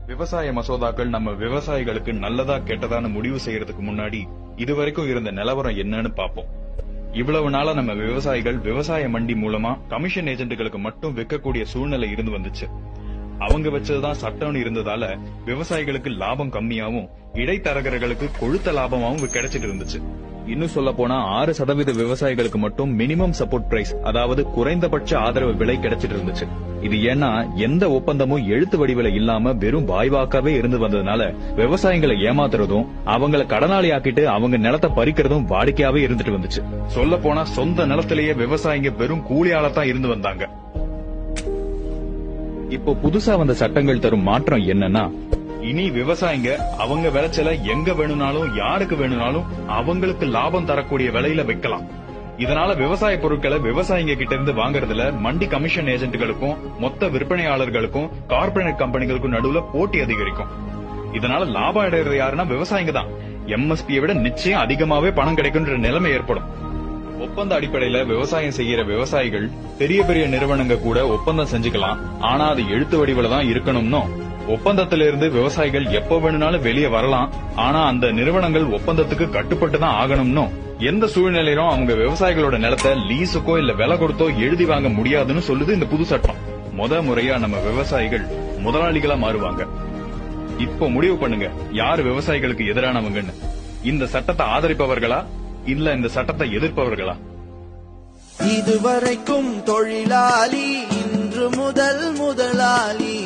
விவசாய மசோதாக்கள் நம்ம விவசாயிகளுக்கு நல்லதா கெட்டதான்னு முடிவு செய்யறதுக்கு முன்னாடி இதுவரைக்கும் இருந்த நிலவரம் என்னன்னு பாப்போம். இவ்வளவு நாளா நம்ம விவசாயிகள் விவசாய மண்டி மூலமா கமிஷன் ஏஜென்ட்டுகளுக்கு மட்டும் விற்கக்கூடிய சூழ்நிலை இருந்து வந்துச்சு. அவங்க வச்சதுதான் சட்டம்னு இருந்ததால விவசாயிகளுக்கு லாபம் கம்மியாவும் இடைத்தரகர்களுக்கு கொழுத்த லாபமாவும் கிடைச்சிட்டு இருந்துச்சு. இன்னும் சொல்ல போனா 6% விவசாயிகளுக்கு மட்டும் மினிமம் சப்போர்ட் பிரைஸ், அதாவது குறைந்தபட்ச ஆதரவு விலை கிடைச்சிட்டு இருந்துச்சு. இது ஏன்னா எந்த ஒப்பந்தமும் எழுத்து வடிவில இல்லாம வெறும் வாய்வாக்காவே இருந்து வந்ததுனால விவசாயிகளை ஏமாத்துறதும் அவங்கள கடனாளி ஆக்கிட்டு அவங்க நிலத்தை பறிக்கிறதும் வாடிக்கையாவே இருந்துட்டு வந்துச்சு. சொல்ல போனா சொந்த நிலத்திலேயே விவசாயிங்க வெறும் கூலியாலத்தான் இருந்து வந்தாங்க. இப்போ புதுசா வந்த சட்டங்கள் தரும் மாற்றம் என்னன்னா, இனி விவசாயிங்க அவங்க விளைச்சல எங்க வேணும்னாலும் யாருக்கு வேணும்னாலும் அவங்களுக்கு லாபம் தரக்கூடிய விலையில வைக்கலாம். இதனால விவசாய பொருட்களை விவசாயிங்க கிட்ட இருந்து வாங்குறதுல மண்டி கமிஷன் ஏஜென்ட்டுகளுக்கும் மொத்த விற்பனையாளர்களுக்கும் கார்ப்பரேட் கம்பெனிகளுக்கும் நடுவுல போட்டி அதிகரிக்கும். இதனால லாபம் அடைறது யாருன்னா விவசாயிங்க தான். எம்எஸ்பியை விட நிச்சயம் அதிகமாவே பணம் கிடைக்கும்ன்ற நிலைமை ஏற்படும். ஒப்பந்த அடிப்படையில விவசாயம் செய்யற விவசாயிகள் பெரிய பெரிய நிறுவனங்க கூட ஒப்பந்தம் செஞ்சுக்கலாம். ஆனா அது எழுத்து வடிவில தான் இருக்கணும்னோ, ஒப்பந்தத்திலிருந்து விவசாயிகள் எப்ப வேணும்னாலும் வெளியே வரலாம். ஆனா அந்த நிறுவனங்கள் ஒப்பந்தத்துக்கு கட்டுப்பட்டு தான் ஆகணும்னோ, எந்த சூழ்நிலையிலும் அவங்க விவசாயிகளோட நிலத்தை லீஸுக்கோ இல்ல விலை கொடுத்தோ எழுதி வாங்க முடியாதுன்னு சொல்லுது இந்த புது சட்டம். முறையா நம்ம விவசாயிகள் முதலாளிகளா மாறுவாங்க. இப்போ முடிவு பண்ணுங்க, யாரு விவசாயிகளுக்கு எதிரானவங்கன்னு. இந்த சட்டத்தை ஆதரிப்பவர்களா இல்ல இந்த சட்டத்தை எதிர்ப்பவர்களா? இதுவரைக்கும் தொழிலாளி, இன்று முதல் முதலாளி.